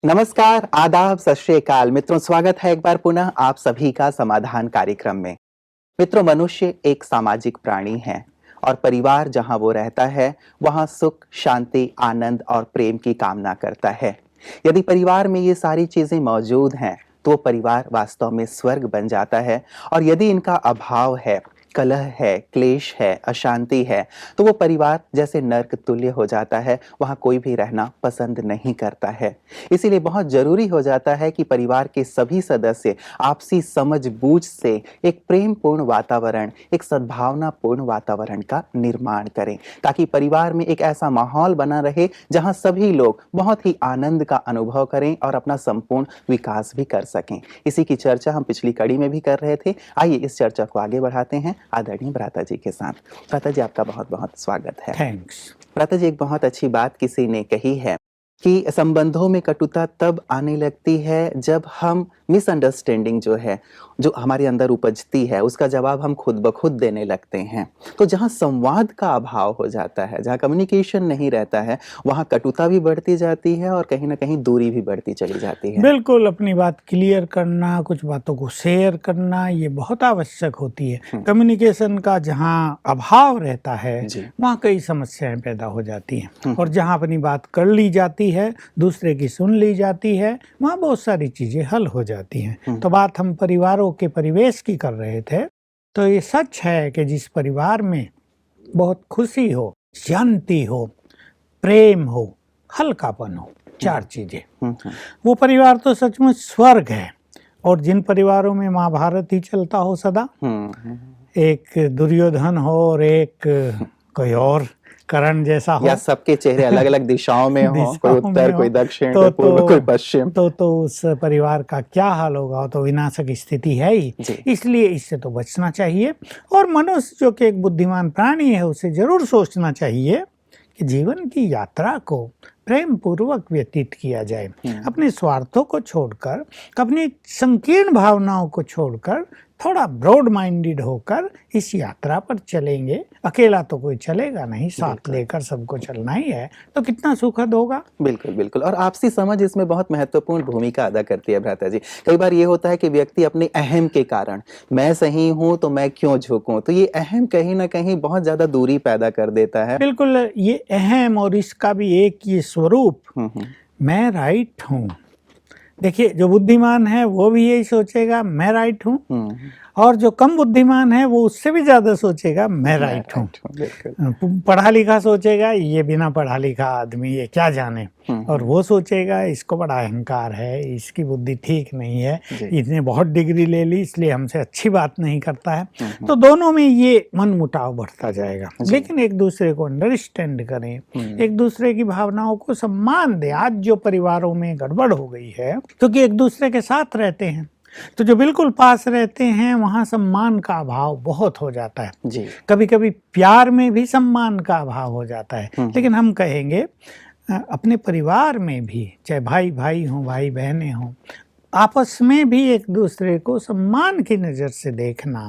नमस्कार, आदाब, सत श्री अकाल मित्रों, स्वागत है एक बार पुनः आप सभी का समाधान कार्यक्रम में। मित्रों, मनुष्य एक सामाजिक प्राणी है और परिवार जहां वो रहता है, वहां सुख, शांति, आनंद और प्रेम की कामना करता है। यदि परिवार में ये सारी चीजें मौजूद हैं, तो वो परिवार वास्तव में स्वर्ग बन जाता है और यदि इनका अभाव है, कलह है, क्लेश है, अशांति है, तो वो परिवार जैसे नर्क तुल्य हो जाता है, वहाँ कोई भी रहना पसंद नहीं करता है। इसीलिए बहुत ज़रूरी हो जाता है कि परिवार के सभी सदस्य आपसी समझ-बूझ से एक प्रेमपूर्ण वातावरण, एक सद्भावनापूर्ण वातावरण का निर्माण करें, ताकि परिवार में एक ऐसा माहौल बना रहे, जहाँ सभी लोग बहुत ही आनंद का अनुभव करें और अपना संपूर्ण विकास भी कर सकें। इसी की चर्चा हम पिछली कड़ी में भी कर रहे थे। आइए इस चर्चा को आगे बढ़ाते हैं आदरणीय भ्राता जी के साथ। भ्राता जी, आपका बहुत बहुत स्वागत है। थैंक्स। भ्राता जी, एक बहुत अच्छी बात किसी ने कही है कि संबंधों में कटुता तब आने लगती है जब हम मिसअंडरस्टैंडिंग जो हमारे अंदर उपजती है, उसका जवाब हम खुद ब खुद देने लगते हैं। तो जहाँ संवाद का अभाव हो जाता है, जहाँ कम्युनिकेशन नहीं रहता है, वहाँ कटुता भी बढ़ती जाती है और कहीं ना कहीं दूरी भी बढ़ती चली जाती है। बिल्कुल, अपनी बात क्लियर करना, कुछ बातों को शेयर करना, ये बहुत आवश्यक होती है। कम्युनिकेशन का जहाँ अभाव रहता है, वहाँ कई समस्याएं पैदा हो जाती हैं और जहाँ अपनी बात कर ली जाती है, दूसरे की सुन ली जाती है, वहाँ बहुत सारी चीजें हल हो जाती हैं। तो बात हम परिवारों के परिवेश की कर रहे थे। तो ये सच है कि जिस परिवार में बहुत खुशी हो, शांति हो, प्रेम हो, हल्कापन हो, चार चीजें, वो परिवार तो सचमुच स्वर्ग है। और जिन परिवारों में महाभारत ही चलता हो सदा, एक दुर्योधन हो और एक कोई और कर्ण जैसा हो, या सबके चेहरे अलग अलग दिशाओं में हो, कोई उत्तर, कोई दक्षिण, कोई पूर्व, कोई पश्चिम, तो उस परिवार का क्या हाल होगा। तो विनाशक स्थिति है ही। इसलिए इससे तो बचना चाहिए। और मनुष्य जो कि एक बुद्धिमान प्राणी है, उसे जरूर सोचना चाहिए कि जीवन की यात्रा को प्रेम पूर्वक व्यतीत किया जाए। अपने स्वार्थों को छोड़कर, अपनी संकीर्ण भावनाओं को छोड़कर, थोड़ा ब्रॉड माइंडेड होकर इस यात्रा पर चलेंगे। अकेला तो कोई चलेगा नहीं, साथ लेकर सबको चलना ही है। तो कितना सुखद होगा। बिल्कुल बिल्कुल। और आपसी समझ इसमें बहुत महत्वपूर्ण भूमिका अदा करती है भ्राता जी। कई बार ये होता है कि व्यक्ति अपने अहम के कारण, मैं सही हूँ तो मैं क्यों झुकूं, तो ये अहम कहीं ना कहीं बहुत ज्यादा दूरी पैदा कर देता है। बिल्कुल, ये अहम और इसका भी एक ये स्वरूप, मैं राइट हूँ। देखिए, जो बुद्धिमान है वो भी यही सोचेगा, मैं राइट हूँ। और जो कम बुद्धिमान है वो उससे भी ज्यादा सोचेगा, मैं राइट हूँ। पढ़ा लिखा सोचेगा, ये बिना पढ़ा लिखा आदमी ये क्या जाने। और वो सोचेगा, इसको बड़ा अहंकार है, इसकी बुद्धि ठीक नहीं है, इसने बहुत डिग्री ले ली इसलिए हमसे अच्छी बात नहीं करता है। तो दोनों में ये मन मुटाव बढ़ता जाएगा। लेकिन एक दूसरे को अंडरस्टैंड करें, एक दूसरे की भावनाओं को सम्मान दें। आज जो परिवारों में गड़बड़ हो गई है, क्योंकि एक दूसरे के साथ रहते हैं, तो जो बिल्कुल पास रहते हैं वहाँ सम्मान का अभाव बहुत हो जाता है। कभी कभी प्यार में भी सम्मान का अभाव हो जाता है। लेकिन हम कहेंगे अपने परिवार में भी, चाहे भाई भाई हों, भाई बहनें हों, आपस में भी एक दूसरे को सम्मान की नज़र से देखना,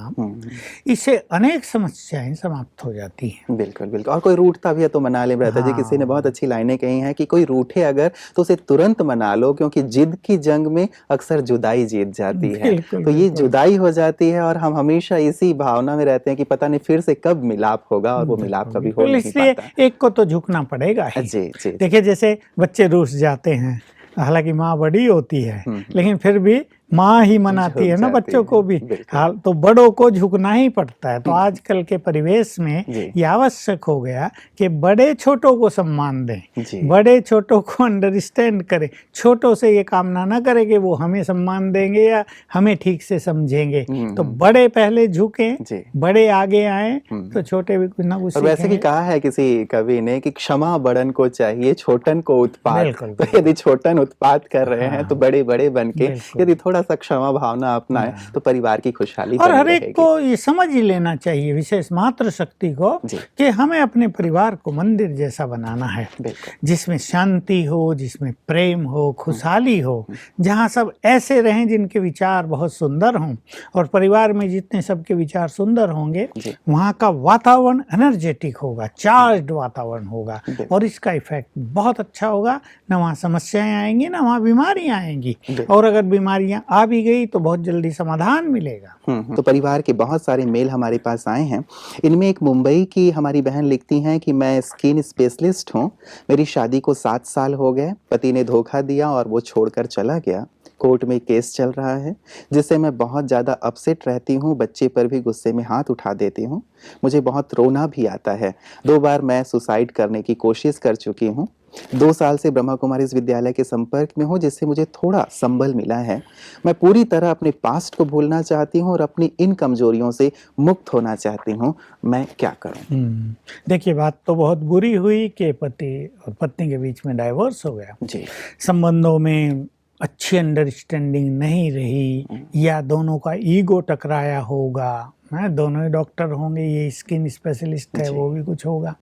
इससे अनेक समस्याएं समाप्त हो जाती हैं। बिल्कुल बिल्कुल। और कोई रूठता भी है तो मना ले भ्राता जी। किसी ने बहुत अच्छी लाइनें कही हैं कि कोई रूठे अगर तो उसे तुरंत मना लो, क्योंकि जिद की जंग में अक्सर जुदाई जीत जाती है। तो ये जुदाई हो जाती है और हम हमेशा इसी भावना में रहते हैं कि पता नहीं फिर से कब मिलाप होगा, और वो मिलाप कभी हो नहीं पाता। इसलिए एक को तो झुकना पड़ेगा ही। देखिए, जैसे बच्चे रूठ जाते हैं, हालांकि माँ बड़ी होती है, लेकिन फिर भी माँ ही मनाती है ना बच्चों को भी। हाल तो बड़ों को झुकना ही पड़ता है। तो आजकल के परिवेश में ये आवश्यक हो गया कि बड़े छोटों को सम्मान दें, बड़े छोटों को अंडरस्टैंड करें। छोटों से ये कामना ना करें कि वो हमें सम्मान देंगे या हमें ठीक से समझेंगे। तो बड़े पहले झुकें, बड़े आगे आए, तो छोटे भी कुछ ना कुछ। वैसे भी कहा है किसी कवि ने कि क्षमा बड़न को चाहिए, छोटन को उत्पात। तो यदि छोटन उत्पात कर रहे हैं तो बड़े बड़े बन के यदि थोड़ा थोड़ा सा क्षमा भावना अपनाए तो परिवार की खुशहाली और बनी हर एक रहेगी। को ये समझ ही लेना चाहिए, विशेष मातृशक्ति को, जी। कि हमें अपने परिवार को मंदिर जैसा बनाना है, बिल्कुल। जिसमें शांति हो, जिसमें प्रेम हो, खुशहाली हो, जहाँ सब ऐसे रहें जिनके विचार बहुत सुंदर हों। और परिवार में जितने सबके विचार सुंदर होंगे, जी। वहाँ का वातावरण एनर्जेटिक होगा, चार्ज्ड वातावरण होगा, बिल्कुल। और इसका इफेक्ट बहुत अच्छा होगा। न वहाँ समस्याएं आएंगी, न वहाँ बीमारियां आएंगी, बिल्कुल। और अगर बीमारियां आ भी गई तो बहुत जल्दी समाधान मिलेगा। तो परिवार के बहुत सारे मेल हमारे पास आए हैं। इनमें एक मुंबई की हमारी बहन लिखती हैं कि मैं स्किन स्पेशलिस्ट हूँ, मेरी शादी को 7 साल हो गए, पति ने धोखा दिया और वो छोड़कर चला गया। कोर्ट में केस चल रहा है जिससे मैं बहुत ज़्यादा अपसेट रहती हूँ, बच्चे पर भी गुस्से में हाथ उठा देती हूँ, मुझे बहुत रोना भी आता है। 2 बार मैं सुसाइड करने की कोशिश कर चुकी हूँ। 2 साल से ब्रह्मा कुमारीज विद्यालय के संपर्क में हूँ जिससे मुझे थोड़ा संबल मिला है। मैं पूरी तरह अपने पास्ट को भूलना चाहती हूँ और अपनी इन कमजोरियों से मुक्त होना चाहती हूँ, मैं क्या करूँ? देखिए, बात तो बहुत बुरी हुई कि पति और पत्नी के बीच में डाइवोर्स हो गया। जी। संबंधों में अच्छी अंडरस्टैंडिंग नहीं रही, या दोनों का ईगो टकराया होगा। दोनों ही डॉक्टर होंगे, ये स्किन स्पेशलिस्ट है, जी। वो भी कुछ होगा,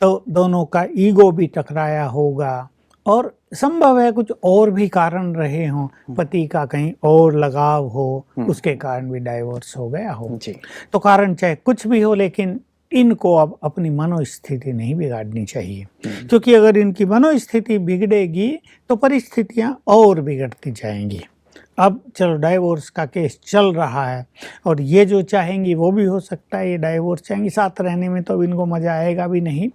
तो दोनों का ईगो भी टकराया होगा। और संभव है कुछ और भी कारण रहे हों, पति का कहीं और लगाव हो, उसके कारण भी डाइवोर्स हो गया हो। जी। तो कारण चाहे कुछ भी हो, लेकिन इनको अब अपनी मनोस्थिति नहीं बिगाड़नी चाहिए, क्योंकि अगर इनकी मनोस्थिति बिगड़ेगी तो परिस्थितियां और बिगड़ती जाएंगी। अब चलो, डाइवोर्स का केस चल रहा है, और ये जो चाहेंगी वो भी हो सकता है, ये डाइवोर्स चाहेंगी। साथ रहने में तो अब इनको मजा आएगा भी नहीं,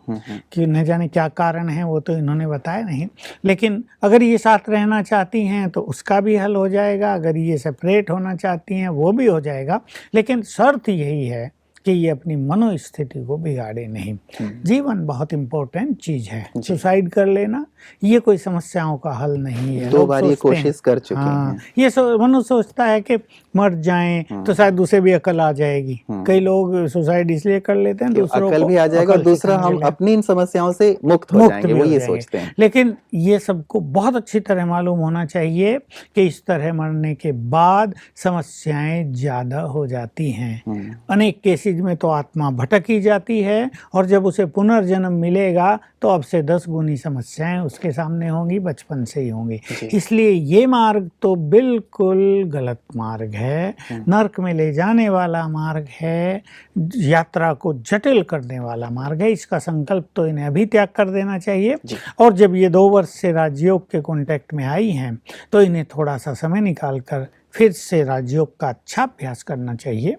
कि न जाने क्या कारण है, वो तो इन्होंने बताया नहीं। लेकिन अगर ये साथ रहना चाहती हैं तो उसका भी हल हो जाएगा, अगर ये सेपरेट होना चाहती हैं वो भी हो जाएगा। लेकिन शर्त यही है कि ये अपनी मनोस्थिति को बिगाड़े नहीं। जीवन बहुत इम्पोर्टेंट चीज है। सुसाइड कर लेना ये कोई समस्याओं का हल नहीं है। 2 बार ये कोशिश कर चुके हैं। ये मनुष्य सोचता है कि मर जाएं तो शायद उसे भी अकल आ जाएगी। कई लोग सुसाइड इसलिए कर लेते हैं, दूसरों अकल को भी आ जाएगा और दूसरा हम अपनी इन समस्याओं से मुक्त हो जाएंगे, वो ये सोचते हैं। लेकिन ये सबको बहुत अच्छी तरह मालूम होना चाहिए कि इस तरह मरने के बाद समस्याएं ज्यादा हो जाती हैं। अनेक केसेज में तो आत्मा भटक ही जाती है, और जब उसे पुनर्जन्म मिलेगा तो अब से 10 गुनी समस्याएं उसके सामने होंगी, बचपन से ही होंगी। इसलिए ये मार्ग तो बिल्कुल गलत मार्ग है, नरक में ले जाने वाला मार्ग है, यात्रा को जटिल करने वाला मार्ग है। इसका संकल्प तो इन्हें अभी त्याग कर देना चाहिए। और जब ये 2 वर्ष से राजयोग के कांटेक्ट में आई हैं तो इन्हें थोड़ा सा समय निकाल कर फिर से राजयोग का अच्छा अभ्यास करना चाहिए।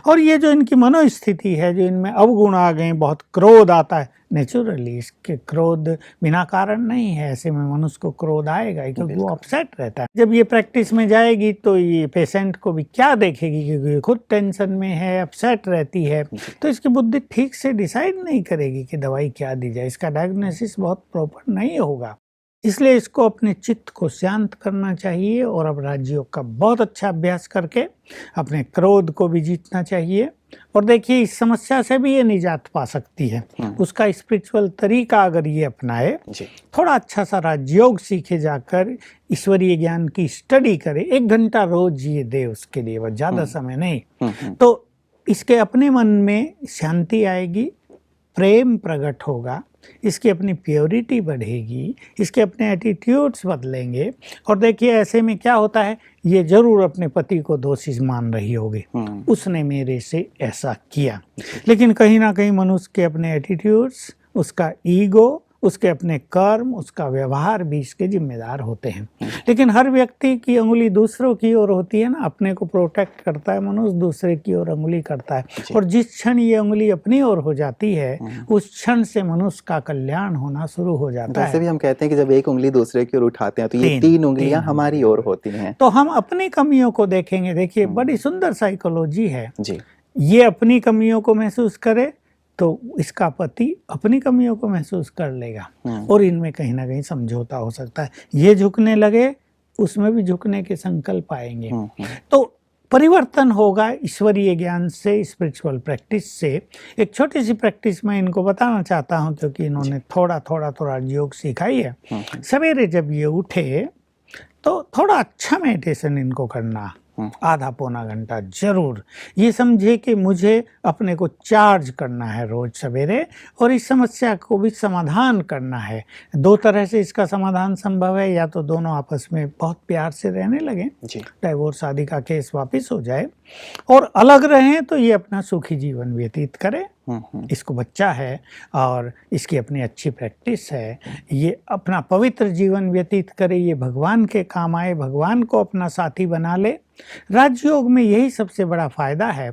और ये जो इनकी मनोस्थिति है, जो इनमें अवगुण आ गए, बहुत क्रोध आता है, नेचुरली इसके क्रोध बिना कारण नहीं है। ऐसे में मनुष्य को क्रोध आएगा ही, क्योंकि वो अपसेट रहता है। जब ये प्रैक्टिस में जाएगी तो ये पेशेंट को भी क्या देखेगी, क्योंकि ये खुद टेंशन में है, अपसेट रहती है, तो इसकी बुद्धि ठीक से डिसाइड नहीं करेगी कि दवाई क्या दी जाए। इसका डायग्नोसिस बहुत प्रॉपर नहीं होगा। इसलिए इसको अपने चित्त को शांत करना चाहिए, और अब राजयोग का बहुत अच्छा अभ्यास करके अपने क्रोध को भी जीतना चाहिए। और देखिए, इस समस्या से भी ये निजात पा सकती है। उसका स्पिरिचुअल तरीका अगर ये अपनाए, थोड़ा अच्छा सा राजयोग सीखे, जाकर ईश्वरीय ज्ञान की स्टडी करे, 1 घंटा रोज ये दे उसके लिए, बस ज़्यादा समय नहीं, तो इसके अपने मन में शांति आएगी, प्रेम प्रकट होगा, इसकी अपनी प्योरिटी बढ़ेगी, इसके अपने एटीट्यूड्स बदलेंगे। और देखिए, ऐसे में क्या होता है, ये जरूर अपने पति को दोषी मान रही होगी, उसने मेरे से ऐसा किया। लेकिन कहीं ना कहीं मनुष्य के अपने एटीट्यूड्स, उसका ईगो, उसके अपने कर्म, उसका व्यवहार भी इसके जिम्मेदार होते हैं। लेकिन हर व्यक्ति की उंगली दूसरों की ओर होती है ना, अपने को प्रोटेक्ट करता है मनुष्य, दूसरे की ओर उंगली करता है। और जिस क्षण ये उंगली अपनी ओर हो जाती है, उस क्षण से मनुष्य का कल्याण होना शुरू हो जाता है। वैसे भी हम कहते हैं कि जब एक उंगली दूसरे की ओर उठाते हैं तो ये 3 उंगलियां हमारी ओर होती हैं। तो हम अपनी कमियों को देखेंगे। देखिए, बड़ी सुंदर साइकोलॉजी है जी। ये अपनी कमियों को महसूस करे तो इसका पति अपनी कमियों को महसूस कर लेगा, और इनमें कहीं ना कहीं समझौता हो सकता है। ये झुकने लगे, उसमें भी झुकने के संकल्प आएंगे। तो परिवर्तन होगा ईश्वरीय ज्ञान से, स्पिरिचुअल प्रैक्टिस से। एक छोटी सी प्रैक्टिस मैं इनको बताना चाहता हूँ, क्योंकि इन्होंने थोड़ा योग सिखाई है। सवेरे जब ये उठे तो थोड़ा अच्छा मेडिटेशन इनको करना, आधा पौना घंटा जरूर। ये समझे कि मुझे अपने को चार्ज करना है रोज सवेरे, और इस समस्या को भी समाधान करना है। दो तरह से इसका समाधान संभव है, या तो दोनों आपस में बहुत प्यार से रहने लगे, डाइवोर्स शादी का केस वापस हो जाए, और अलग रहें तो ये अपना सुखी जीवन व्यतीत करे। इसको बच्चा है और इसकी अपनी अच्छी प्रैक्टिस है, ये अपना पवित्र जीवन व्यतीत करे, ये भगवान के काम आए, भगवान को अपना साथी बना ले। राजयोग में यही सबसे बड़ा फायदा है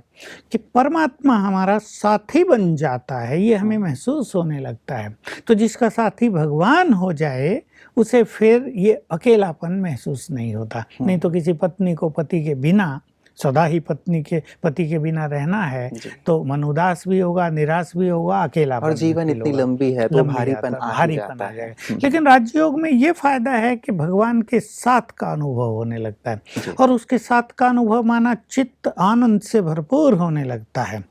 कि परमात्मा हमारा साथी बन जाता है, ये हमें महसूस होने लगता है। तो जिसका साथी भगवान हो जाए उसे फिर ये अकेलापन महसूस नहीं होता। नहीं तो किसी पत्नी को पति के बिना, सदा ही पति के बिना रहना है तो मन उदास भी होगा, निराश भी होगा, अकेला, और जीवन इतनी लंबी है तो भारीपन आ जाएगा। लेकिन राजयोग में ये फायदा है कि भगवान के साथ का अनुभव होने लगता है, और उसके साथ का अनुभव माना चित्त आनंद से भरपूर होने लगता है।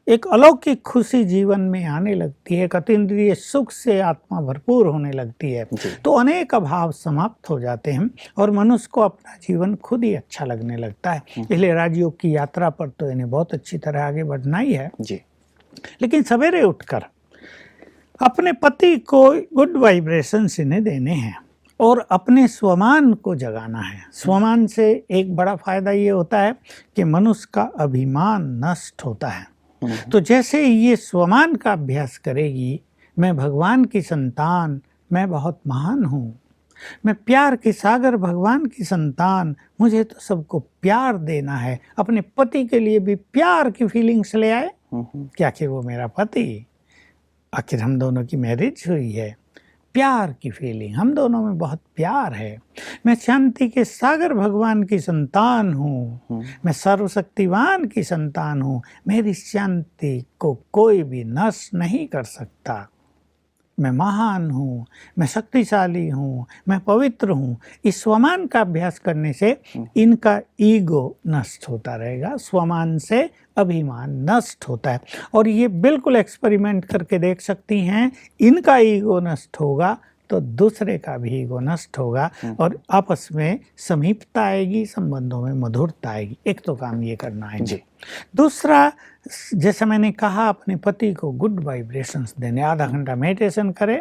एक अलौकिक खुशी जीवन में आने लगती है, अतीन्द्रिय सुख से आत्मा भरपूर होने लगती है, तो अनेक अभाव समाप्त हो जाते हैं और मनुष्य को अपना जीवन खुद ही अच्छा लगने लगता है। इसलिए राजयोग की यात्रा पर तो इन्हें बहुत अच्छी तरह आगे बढ़ना ही है जी। लेकिन सवेरे उठकर अपने पति को गुड वाइब्रेशंस इन्हें देने हैं और अपने स्वमान को जगाना है। स्वमान से एक बड़ा फायदा ये होता है कि मनुष्य का अभिमान नष्ट होता है। तो जैसे ये स्वमान का अभ्यास करेगी, मैं भगवान की संतान, मैं बहुत महान हूँ, मैं प्यार के सागर भगवान की संतान, मुझे तो सबको प्यार देना है, अपने पति के लिए भी प्यार की फीलिंग्स ले आए क्या कि वो मेरा पति, आखिर हम दोनों की मैरिज हुई है, प्यार की फीलिंग, हम दोनों में बहुत प्यार है। मैं शांति के सागर भगवान की संतान हूँ, मैं सर्वशक्तिवान की संतान हूँ, मेरी शांति को कोई भी नष्ट नहीं कर सकता, मैं महान हूँ, मैं शक्तिशाली हूँ, मैं पवित्र हूँ। इस स्वमान का अभ्यास करने से इनका ईगो नष्ट होता रहेगा, स्वमान से अभिमान नष्ट होता है। और ये बिल्कुल एक्सपेरिमेंट करके देख सकती हैं, इनका ईगो नष्ट होगा तो दूसरे का भी ईगो नष्ट होगा और आपस में समीपता आएगी, संबंधों में मधुरता आएगी। एक तो काम ये करना है जी। दूसरा, जैसा मैंने कहा, अपने पति को गुड वाइब्रेशंस देने, आधा घंटा मेडिटेशन करे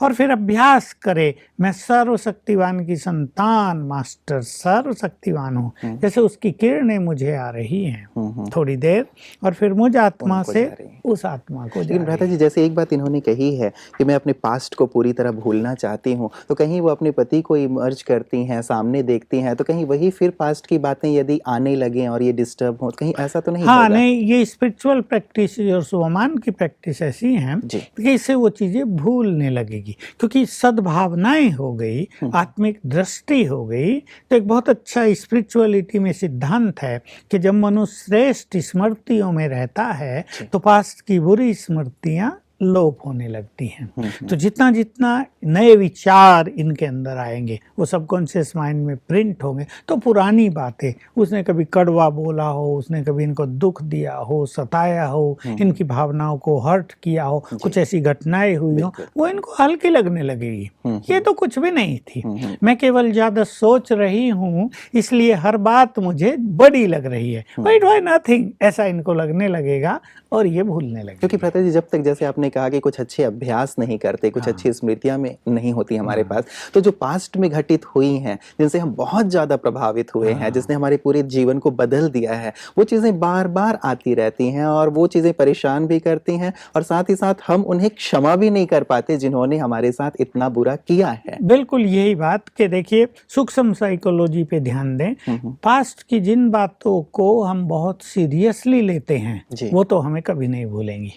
और फिर अभ्यास करे, मैं सर्वशक्तिवान की संतान, मास्टर सर्वशक्तिवान हूँ। जैसे उसकी किरणें मुझे आ रही हैं थोड़ी देर, और फिर मुझ आत्मा से उस आत्मा को। लेकिन भ्राता जी, जैसे एक बात इन्होंने कही है कि मैं अपने पास्ट को पूरी तरह भूलना चाहती हूँ, तो कहीं वो अपने पति को इमर्ज करती हैं, सामने देखती हैं, तो कहीं वही फिर पास्ट की बातें यदि आने लगें और ये डिस्टर्ब हो, कहीं ऐसा तो नहीं? हाँ, नहीं, ये स्पिरिचुअल प्रैक्टिस और स्वमान की प्रैक्टिस ऐसी हैं कि इससे वो चीजें भूलने लगेगी, क्योंकि सद्भावनाएं हो गई, आत्मिक दृष्टि हो गई। तो एक बहुत अच्छा स्पिरिचुअलिटी में सिद्धांत है कि जब मनुष्य श्रेष्ठ स्मृतियों में रहता है तो पास्ट की बुरी स्मृतियां लोप होने लगती हैं। तो जितना जितना नए विचार इनके अंदर आएंगे, वो सबकॉन्शियस माइंड में प्रिंट होंगे, तो पुरानी बातें, उसने कभी कड़वा बोला हो, उसने कभी इनको दुख दिया हो, सताया हो, इनकी भावनाओं को हर्ट किया हो, कुछ ऐसी घटनाएं हुई हो, वो इनको हल्की लगने लगेगी। ये तो कुछ भी नहीं थी, मैं केवल ज्यादा सोच रही हूँ इसलिए हर बात मुझे बड़ी लग रही है, इट वाज नथिंग, ऐसा इनको लगने लगेगा और ये भूलने लगे। क्योंकि भ्राता जी, जब तक जैसे आपने कहा कि कुछ अच्छे अभ्यास नहीं करते, कुछ अच्छी स्मृतियां में नहीं होती हमारे पास, तो जो पास्ट में घटित हुई हैं, जिनसे हम बहुत ज्यादा प्रभावित हुए हैं, जिसने हमारे पूरे जीवन को बदल दिया है, वो चीजें बार बार आती रहती हैं और वो चीजें परेशान भी करती हैं, और साथ ही साथ हम उन्हें क्षमा भी नहीं कर पाते जिन्होंने हमारे साथ इतना बुरा किया है। बिल्कुल यही बात कि देखिए, सूक्ष्म साइकोलॉजी पे ध्यान दें, पास्ट की जिन बातों को हम बहुत सीरियसली लेते हैं वो तो हमें कभी नहीं भूलेंगी,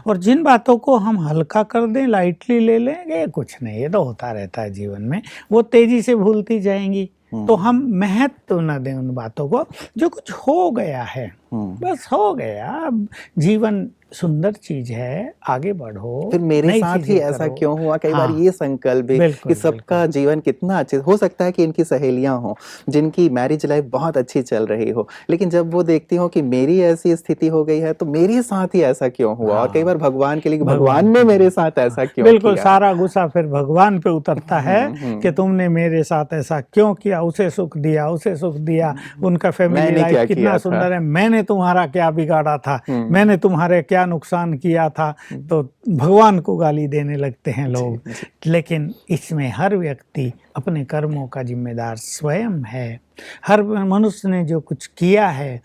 और जिन बातों को हम हल्का कर दें, लाइटली ले लेंगे, कुछ नहीं, ये तो होता रहता है जीवन में, वो तेजी से भूलती जाएंगी। तो हम महत्व न दें उन बातों को, जो कुछ हो गया है बस हो गया। अब जीवन सुंदर चीज है, आगे बढ़ो। फिर मेरे नई साथ ही चीजें ऐसा करो। क्यों हुआ? कई बार हाँ, ये संकल्प भी बिल्कुल कि सबका बिल्कुल जीवन कितना अच्छे हो सकता है कि इनकी सहेलियां हों जिनकी मैरिज लाइफ बहुत अच्छी चल रही हो, लेकिन जब वो देखती हो कि मेरी ऐसी स्थिति हो गई है तो मेरे साथ ही ऐसा क्यों हुआ? और कई हाँ, बार भगवान के लिए कि भगवान भगवान ने के मेरे लिए। साथ हाँ, ऐसा क्यों बिल्कुल किया? सारा गुस्सा फिर भगवान पे उतरता है कि हम्म। तुमने मेरे साथ ऐसा क्यों किया, उसे सुख दिया, उसे सुख दिया, उनका फैमिली मैंने लाइफ क्या कितना किया था? सुंदर है, मैंने तुम्हारा क्या बिगाड़ा था, हम्म। मैंने तुम्हारे क्या नुकसान किया था। तो भगवान को गाली देने लगते हैं जी लोग। जी। लेकिन इसमें हर व्यक्ति अपने कर्मों का जिम्मेदार स्वयं है। हर मनुष्य ने जो कुछ किया है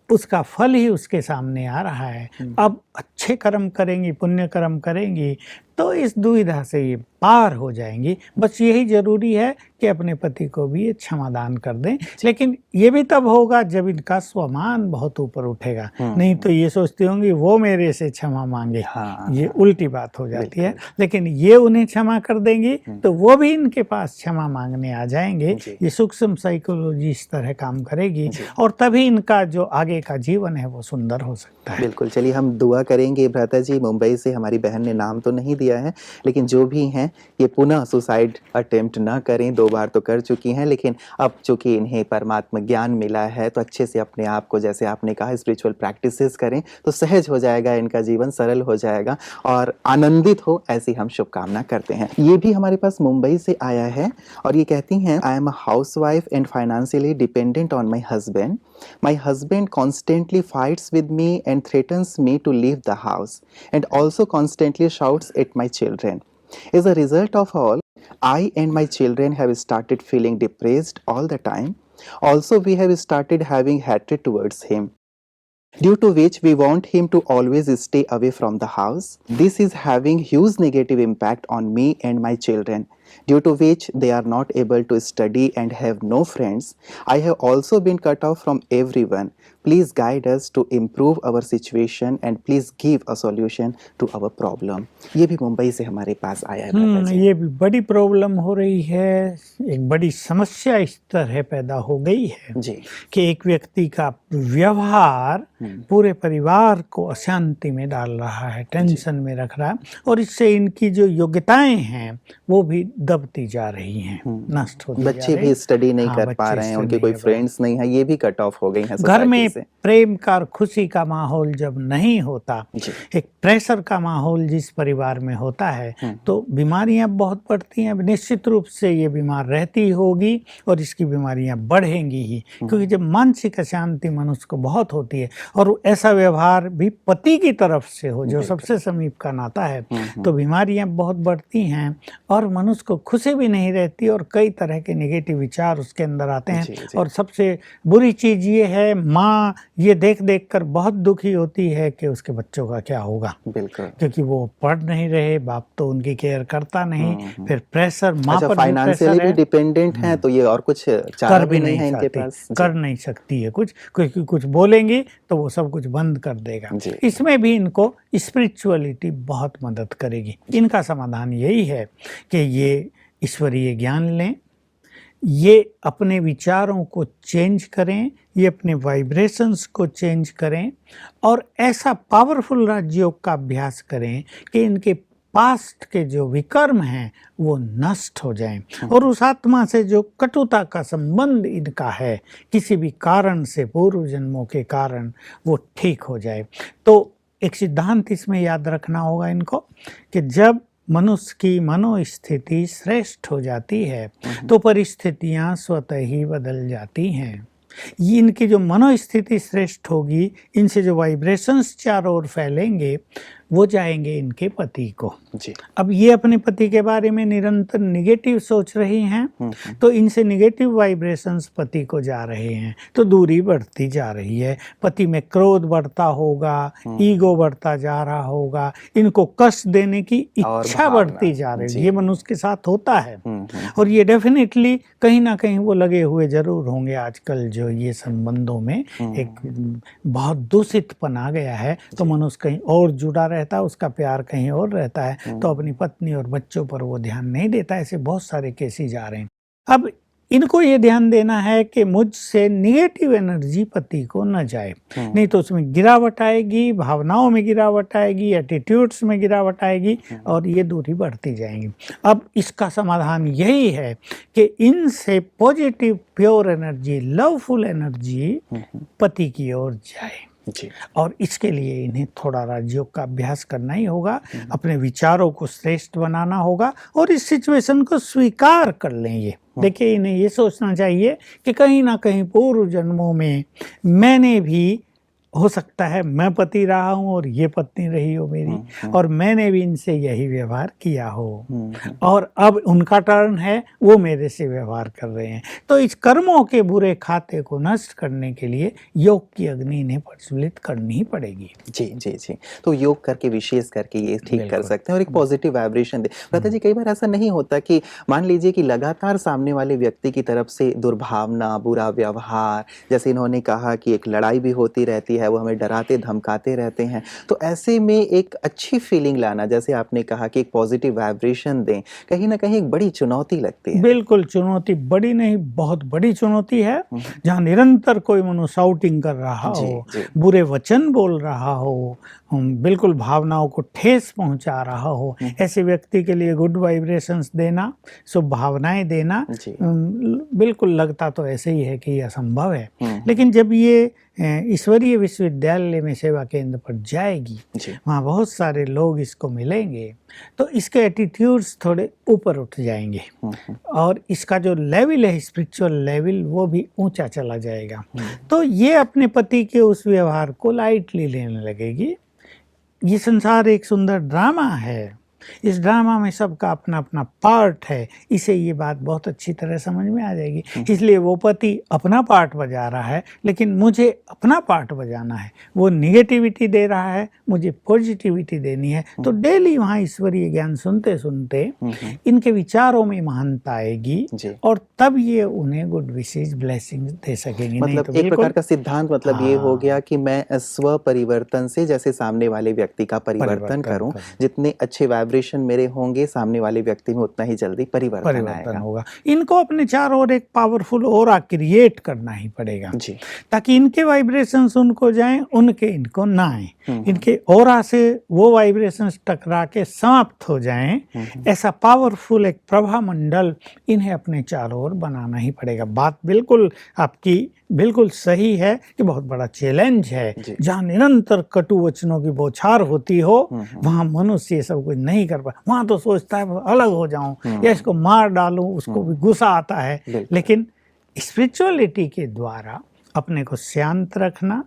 उसका फल ही उसके सामने आ रहा है। अब अच्छे कर्म करेंगी, पुण्य कर्म करेंगी तो इस दुविधा से ये पार हो जाएंगी। बस यही जरूरी है कि अपने पति को भी ये क्षमादान कर दें। लेकिन ये भी तब होगा जब इनका स्वमान बहुत ऊपर उठेगा। नहीं तो ये सोचती होंगी वो मेरे से क्षमा मांगे, हाँ ये हाँ, उल्टी बात हो जाती है। बिल्कुल। लेकिन ये उन्हें क्षमा कर देंगी तो वो भी इनके पास क्षमा मांगने आ जाएंगे। जी ये सूक्ष्म साइकोलॉजी इस तरह काम करेगी जी। और तभी इनका जो आगे का जीवन है वो सुंदर हो सकता है। बिल्कुल, चलिए हम दुआ करेंगे। भ्राता जी, मुंबई से हमारी बहन ने नाम तो नहीं दिया है, लेकिन जो भी हैं ये पुनः सुसाइड अटेम्प्ट ना करें। 2 बार तो कर चुकी हैं, लेकिन अब चूँकि इन्हें परमात्मा ज्ञान मिला है तो अच्छे से अपने आप को, जैसे आपने कहा, स्पिरिचुअल प्रैक्टिसेस करें तो सहज हो जाएगा, इनका जीवन सरल हो जाएगा और आनंदित हो, ऐसी हम शुभकामना करते हैं। ये भी हमारे पास मुंबई से आया है और ये कहती हैं, I am a housewife and financially dependent on my husband. My husband constantly fights with me and threatens me to leave the house, and also constantly shouts at my children. As a result of all, I and my children have started feeling depressed all the time. Also, we have started having hatred towards him, due to which we want him to always stay away from the house. This is having huge negative impact on me and my children, due to which they are not able to study and have no friends. I have also been cut off from everyone. Please guide us to improve our situation and please give a solution to our problem. ये भी मुंबई से हमारे पास आया है भ्राता जी। ये भी बड़ी प्रॉब्लम हो रही है। एक बड़ी समस्या इस तरह पैदा हो गई है जी। कि एक व्यक्ति का व्यवहार पूरे परिवार को अशांति में डाल रहा है, टेंशन में रख रहा है और इससे इनकी जो योग्यताएं हैं वो भी दबती जा रही हैं, नष्ट होती जा बच्चे रही भी स्टडी नहीं हाँ, कर बच्चे पा रहे हैं, study उनके कोई नहीं कर पा रहे। फ्रेंड्स नहीं है, ये भी कट ऑफ हो गई हैं घर सोसाइटी में से। प्रेम का और खुशी का माहौल जब नहीं होता, जी। एक प्रेशर का माहौल जिस परिवार में होता है तो बीमारियां बहुत बढ़ती हैं। अब निश्चित रूप से ये बीमार रहती होगी और इसकी बीमारियां बढ़ेंगी ही, क्योंकि जब मानसिक अशांति मनुष्य को बहुत होती है और ऐसा व्यवहार भी पति की तरफ से हो जो सबसे समीप का नाता है, तो बीमारियां बहुत बढ़ती हैं और मनुष्य को खुशी भी नहीं रहती और कई तरह के नेगेटिव विचार उसके अंदर आते हैं। जी, जी। और सबसे बुरी चीज ये है, माँ ये देख देख कर बहुत दुखी होती है कि उसके बच्चों का क्या होगा, बिल्कुल। क्योंकि वो पढ़ नहीं रहे, बाप तो उनकी केयर करता नहीं, फिर प्रेशर माँ अच्छा, पर भी फाइनेंशियली प्रेशर भी है, डिपेंडेंट हैं तो ये और कुछ चारा कर भी नहीं है इनके सकती, पास। जी। कर नहीं सकती है कुछ, क्योंकि कुछ बोलेंगी तो वो सब कुछ बंद कर देगा। जी। इसमें भी इनको स्पिरिचुअलिटी बहुत मदद करेगी। इनका समाधान यही है कि ये ईश्वरीय ज्ञान लें, ये अपने विचारों को चेंज करें, ये अपने वाइब्रेशंस को चेंज करें और ऐसा पावरफुल राजयोग का अभ्यास करें कि इनके पास्ट के जो विकर्म हैं वो नष्ट हो जाएं और उस आत्मा से जो कटुता का संबंध इनका है किसी भी कारण से, पूर्व जन्मों के कारण, वो ठीक हो जाए। तो एक सिद्धांत इसमें याद रखना होगा इनको कि जब मनुष्य की मनोस्थिति श्रेष्ठ हो जाती है तो परिस्थितियां स्वतः ही बदल जाती हैं। इनकी जो मनोस्थिति श्रेष्ठ होगी, इनसे जो वाइब्रेशंस चारों ओर फैलेंगे वो जाएंगे इनके पति को। जी। अब ये अपने पति के बारे में निरंतर निगेटिव सोच रही हैं तो इनसे निगेटिव वाइब्रेशंस पति को जा रहे हैं तो दूरी बढ़ती जा रही है। पति में क्रोध बढ़ता होगा, ईगो बढ़ता जा रहा होगा, इनको कष्ट देने की इच्छा बढ़ती जा रही है। ये मनुष्य के साथ होता है और ये डेफिनेटली कहीं ना कहीं वो लगे हुए जरूर होंगे। आजकल जो ये संबंधों में एक बहुत दूषितपन आ गया है तो मनुष्य कहीं और जुड़ा रहता है, उसका प्यार कहीं और रहता है तो अपनी पत्नी और बच्चों पर वो ध्यान नहीं देता। ऐसे बहुत सारे केसेस आ रहे हैं। अब इनको ये ध्यान देना है कि मुझसे निगेटिव एनर्जी पति को न जाए, नहीं तो उसमें गिरावट आएगी, भावनाओं में गिरावट आएगी, एटीट्यूड्स में गिरावट आएगी और ये दूरी बढ़ती जाएगी। अब इसका समाधान यही है कि इनसे positive pure energy, loveful energy पति की ओर जाए जी। और इसके लिए इन्हें थोड़ा राजयोग का अभ्यास करना ही होगा, अपने विचारों को श्रेष्ठ बनाना होगा और इस सिचुएशन को स्वीकार कर लें। ये देखिए, इन्हें ये सोचना चाहिए कि कहीं ना कहीं पूर्व जन्मों में मैंने भी, हो सकता है मैं पति रहा हूँ और ये पत्नी रही हो मेरी, और मैंने भी इनसे यही व्यवहार किया हो और अब उनका टर्न है, वो मेरे से व्यवहार कर रहे हैं। तो इस कर्मों के बुरे खाते को नष्ट करने के लिए योग की अग्नि इन्हें प्रज्वलित करनी ही पड़ेगी। जी जी जी। तो योग करके विशेष करके ये ठीक कर सकते हैं और एक पॉजिटिव वाइब्रेशन दे। लता जी, कई बार ऐसा नहीं होता कि मान लीजिए कि लगातार सामने वाले व्यक्ति की तरफ से दुर्भावना, बुरा व्यवहार, जैसे इन्होंने कहा कि एक लड़ाई भी होती रहती है, वो हमें डराते धमकाते रहते हैं, तो ऐसे में एक अच्छी फीलिंग लाना, जैसे आपने कहा कि एक पॉजिटिव वाइब्रेशन दें, कहीं ना कहीं एक बड़ी चुनौती लगती है। बिल्कुल चुनौती, बड़ी नहीं बहुत बड़ी चुनौती है। जहाँ निरंतर कोई मनु शाउटिंग कर रहा हो, बुरे वचन बोल रहा हो, बिल्कुल भावनाओं को ठेस पहुंचा रहा हो, ऐसे व्यक्ति के लिए गुड वाइब्रेशंस देना, शुभ भावनाएं देना, बिल्कुल लगता तो ऐसे ही है कि यह असंभव है। लेकिन जब ये ईश्वरीय विश्वविद्यालय में सेवा केंद्र पर जाएगी, वहाँ बहुत सारे लोग इसको मिलेंगे, तो इसके एटीट्यूड्स थोड़े ऊपर उठ जाएंगे और इसका जो लेवल है, स्पिरिचुअल लेवल, वो भी ऊंचा चला जाएगा। तो ये अपने पति के उस व्यवहार को लाइटली लेने लगेगी। ये संसार एक सुंदर ड्रामा है, इस ड्रामा में सबका अपना अपना पार्ट है, इसे ये बात बहुत अच्छी तरह समझ में आ जाएगी। इसलिए वो पति अपना पार्ट बजा रहा है, लेकिन मुझे अपना पार्ट बजाना है। वो निगेटिविटी दे रहा है, मुझे पॉजिटिविटी देनी है। तो डेली वहाँ ईश्वरीय ज्ञान सुनते सुनते इनके विचारों में महानता आएगी और तब ये उन्हें गुड विशेष ब्लेसिंग्स दे सकेंगे। मतलब तो एक प्रकार का सिद्धांत मतलब ये हो गया कि मैं स्व परिवर्तन से जैसे सामने वाले व्यक्ति का परिवर्तन करूं, जितने अच्छे वाइब्रेशन मेरे होंगे, सामने वाले व्यक्ति में उतना ही जल्दी परिवर्तन आएगा। होगा। इनको अपने चारों ओर एक पावरफुल ऑरा क्रिएट करना ही पड़ेगा जी, ताकि इनके वाइब्रेशंस उनको जाएं, उनके इनको ना आए। इनके ऑरा से वो वाइब्रेशंस टकरा के समाप्त हो जाएं, ऐसा पावरफुल एक प्रभा मंडल इन्हें अपने चारों ओर बनाना ही पड़ेगा। बात बिल्कुल आपकी बिल्कुल सही है कि बहुत बड़ा चैलेंज है। जहाँ निरंतर कटु वचनों की बौछार होती हो, वहाँ मनुष्य ये सब कुछ नहीं कर पाए। वहाँ तो सोचता है अलग हो जाऊं या इसको मार डालूं, उसको भी गुस्सा आता है। लेकिन स्पिरिचुअलिटी के द्वारा अपने को शांत रखना,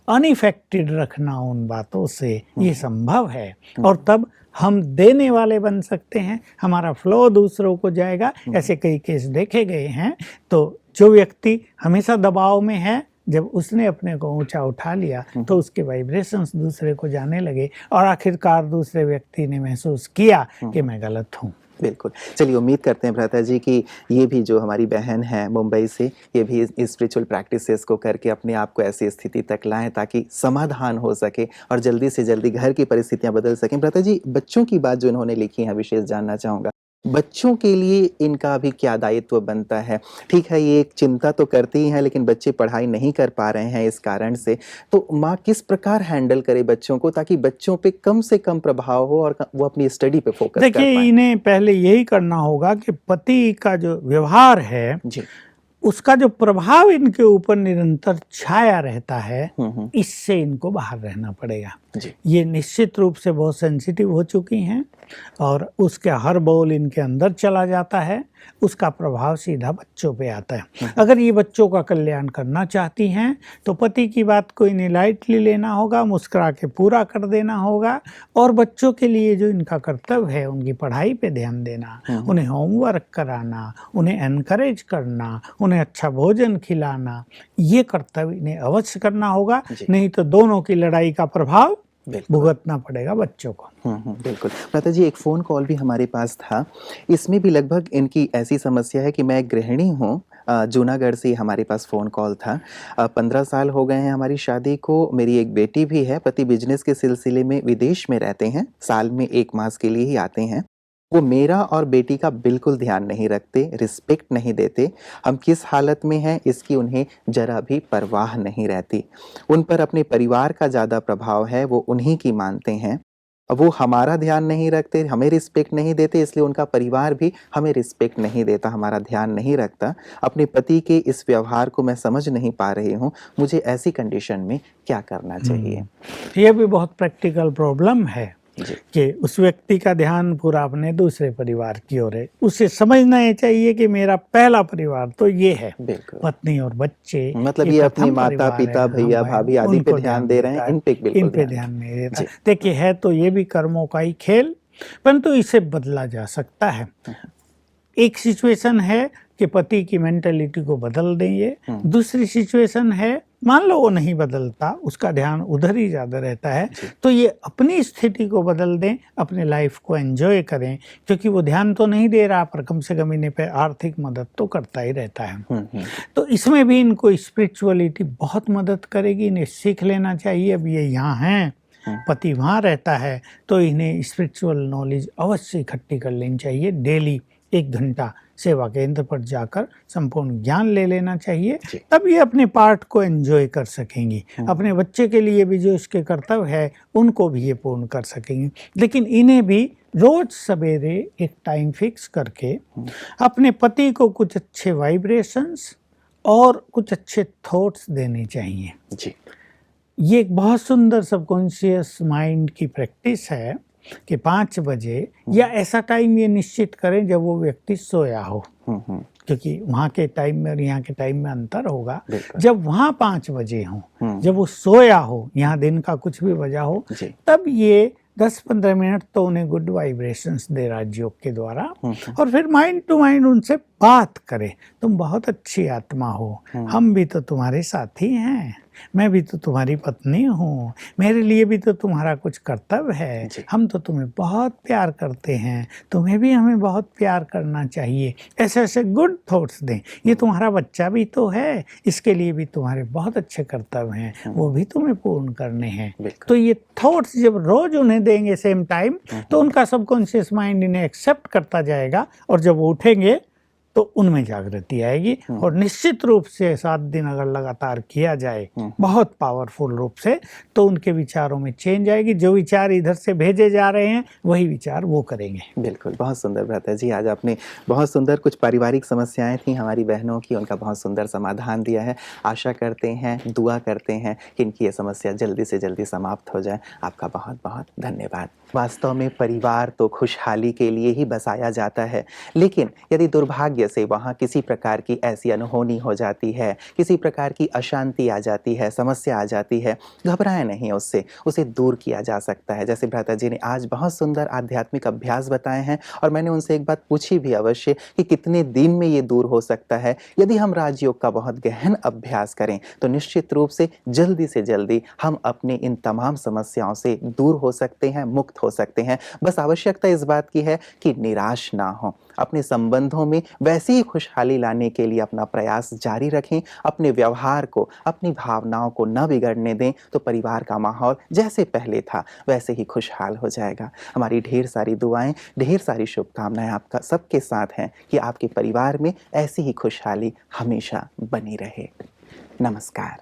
अनइफेक्टेड रखना उन बातों से, ये संभव है। और तब हम देने वाले बन सकते हैं, हमारा फ्लो दूसरों को जाएगा। ऐसे कई केस देखे गए हैं। तो जो व्यक्ति हमेशा दबाव में है, जब उसने अपने को ऊंचा उठा लिया तो उसके वाइब्रेशंस दूसरे को जाने लगे और आखिरकार दूसरे व्यक्ति ने महसूस किया कि मैं गलत हूँ। बिल्कुल। चलिए, उम्मीद करते हैं भ्राता जी कि ये भी जो हमारी बहन है मुंबई से, ये भी इस स्पिरिचुअल प्रैक्टिसेस को करके अपने आप को ऐसी स्थिति तक लाएं ताकि समाधान हो सके और जल्दी से जल्दी घर की परिस्थितियां बदल सकें। भ्राता जी, बच्चों की बात जो इन्होंने लिखी है विशेष जानना चाहूँगा, बच्चों के लिए इनका भी क्या दायित्व बनता है? ठीक है, ये एक चिंता तो करती ही है, लेकिन बच्चे पढ़ाई नहीं कर पा रहे हैं इस कारण से, तो माँ किस प्रकार हैंडल करे बच्चों को ताकि बच्चों पे कम से कम प्रभाव हो और वो अपनी स्टडी पे फोकस कर पाएं? देखिए, इन्हें पहले यही करना होगा कि पति का जो व्यवहार है जी, उसका जो प्रभाव इनके ऊपर निरंतर छाया रहता है, इससे इनको बाहर रहना पड़ेगा। ये निश्चित रूप से बहुत सेंसिटिव हो चुकी हैं और उसके हर बोल इनके अंदर चला जाता है, उसका प्रभाव सीधा बच्चों पे आता है। अगर ये बच्चों का कल्याण करना चाहती हैं तो पति की बात को इन्हें लाइटली लेना होगा, मुस्कुरा के पूरा कर देना होगा और बच्चों के लिए जो इनका कर्तव्य है, उनकी पढ़ाई पे ध्यान देना, उन्हें होमवर्क कराना, उन्हें एनकरेज करना, उन्हें अच्छा भोजन खिलाना, ये कर्तव्य इन्हें अवश्य करना होगा। नहीं तो दोनों की लड़ाई का प्रभाव भुगतना पड़ेगा बच्चों को। बिल्कुल। भ्राता जी, एक फ़ोन कॉल भी हमारे पास था, इसमें भी लगभग इनकी ऐसी समस्या है कि मैं एक गृहिणी हूँ, जूनागढ़ से हमारे पास फ़ोन कॉल था। 15 साल हो गए हैं हमारी शादी को, मेरी एक बेटी भी है। पति बिजनेस के सिलसिले में विदेश में रहते हैं, साल में 1 मास के लिए ही आते हैं। वो मेरा और बेटी का बिल्कुल ध्यान नहीं रखते, रिस्पेक्ट नहीं देते, हम किस हालत में हैं इसकी उन्हें ज़रा भी परवाह नहीं रहती। उन पर अपने परिवार का ज़्यादा प्रभाव है, वो उन्हीं की मानते हैं। अब वो हमारा ध्यान नहीं रखते, हमें रिस्पेक्ट नहीं देते, इसलिए उनका परिवार भी हमें रिस्पेक्ट नहीं देता, हमारा ध्यान नहीं रखता। अपने पति के इस व्यवहार को मैं समझ नहीं पा रही हूँ, मुझे ऐसी कंडीशन में क्या करना चाहिए? ये भी बहुत प्रैक्टिकल प्रॉब्लम है जी। कि उस व्यक्ति का ध्यान पूरा अपने दूसरे परिवार की ओर है। उसे समझना ये चाहिए कि मेरा पहला परिवार तो ये है, बिल्कुल। पत्नी और बच्चे। मतलब ये अपने प्रथम माता परिवार है। पिता हाँ भैया भाई, भाभी आदि पे उनको ध्यान दे रहे हैं, देता है, इन पे बिल्कुल इन पे ध्यान ध्यान नहीं देता। जी। देखिए, है तो ये भी कर्मों का ही खेल, परंतु इसे बदला जा सकता है। एक सिचुएशन है कि पति की मेंटेलिटी को बदल देंगे, दूसरी सिचुएशन है मान लो वो नहीं बदलता, उसका ध्यान उधर ही ज़्यादा रहता है, तो ये अपनी स्थिति को बदल दें, अपने लाइफ को एंजॉय करें, क्योंकि वो ध्यान तो नहीं दे रहा पर कम से कम इन्हें पे आर्थिक मदद तो करता ही रहता है। तो इसमें भी इनको स्पिरिचुअलिटी बहुत मदद करेगी, इन्हें सीख लेना चाहिए। अब ये यहाँ हैं, पति वहाँ रहता है, तो इन्हें स्पिरिचुअल नॉलेज अवश्य इकट्ठी कर लेनी चाहिए। डेली 1 घंटा सेवा केंद्र पर जाकर संपूर्ण ज्ञान ले लेना चाहिए, तब ये अपने पार्ट को एंजॉय कर सकेंगी। अपने बच्चे के लिए भी जो इसके कर्तव्य है उनको भी ये पूर्ण कर सकेंगी। लेकिन इन्हें भी रोज सवेरे एक टाइम फिक्स करके अपने पति को कुछ अच्छे वाइब्रेशंस और कुछ अच्छे थॉट्स देने चाहिए जी। ये एक बहुत सुंदर सबकॉन्शियस माइंड की प्रैक्टिस है कि 5 बजे या ऐसा टाइम ये निश्चित करें जब वो व्यक्ति सोया हो, क्योंकि वहाँ के टाइम में और यहाँ के टाइम में अंतर होगा। जब वहाँ 5 बजे हो, जब वो सोया हो, यहाँ दिन का कुछ भी बजा हो, तब ये 10-15 मिनट तो उन्हें गुड वाइब्रेशंस दे राजयोग के द्वारा, और फिर माइंड टू माइंड उनसे बात करें। तुम बहुत अच्छी आत्मा हो, हम भी तो तुम्हारे साथी हैं, मैं भी तो तुम्हारी पत्नी हूँ, मेरे लिए भी तो तुम्हारा कुछ कर्तव्य है, हम तो तुम्हें बहुत प्यार करते हैं, तुम्हें भी हमें बहुत प्यार करना चाहिए। ऐसे ऐसे गुड थॉट्स दें। ये तुम्हारा बच्चा भी तो है, इसके लिए भी तुम्हारे बहुत अच्छे कर्तव्य हैं, वो भी तुम्हें पूर्ण करने हैं। तो ये थॉट्स जब रोज उन्हें देंगे सेम टाइम, तो उनका सबकॉन्शियस माइंड इन्हें एक्सेप्ट करता जाएगा, और जब वो उठेंगे तो उनमें जागृति आएगी। और निश्चित रूप से 7 दिन अगर लगातार किया जाए बहुत पावरफुल रूप से, तो उनके विचारों में चेंज आएगी। जो विचार इधर से भेजे जा रहे हैं वही विचार वो करेंगे। बिल्कुल, बहुत सुंदर भ्राता जी, आज आपने बहुत सुंदर कुछ पारिवारिक समस्याएं थी हमारी बहनों की, उनका बहुत सुंदर समाधान दिया है। आशा करते हैं, दुआ करते हैं कि इनकी ये समस्या जल्दी से जल्दी समाप्त हो जाए। आपका बहुत बहुत धन्यवाद। वास्तव में परिवार तो खुशहाली के लिए ही बसाया जाता है, लेकिन यदि दुर्भाग्य से वहाँ किसी प्रकार की ऐसी अनहोनी हो जाती है, किसी प्रकार की अशांति आ जाती है, समस्या आ जाती है, घबराएं नहीं उससे, उसे दूर किया जा सकता है। जैसे भ्राता जी ने आज बहुत सुंदर आध्यात्मिक अभ्यास बताए हैं, और मैंने उनसे एक बात पूछी भी अवश्य कि कितने दिन में ये दूर हो सकता है। यदि हम राजयोग का बहुत गहन अभ्यास करें तो निश्चित रूप से जल्दी हम अपने इन तमाम समस्याओं से दूर हो सकते हैं, मुक्त हो सकते हैं। बस आवश्यकता इस बात की है कि निराश ना हो, अपने संबंधों में वैसी ही खुशहाली लाने के लिए अपना प्रयास जारी रखें, अपने व्यवहार को, अपनी भावनाओं को न बिगड़ने दें, तो परिवार का माहौल जैसे पहले था वैसे ही खुशहाल हो जाएगा। हमारी ढेर सारी दुआएं, ढेर सारी शुभकामनाएं आपका सबके साथ हैं कि आपके परिवार में ऐसी ही खुशहाली हमेशा बनी रहे। नमस्कार।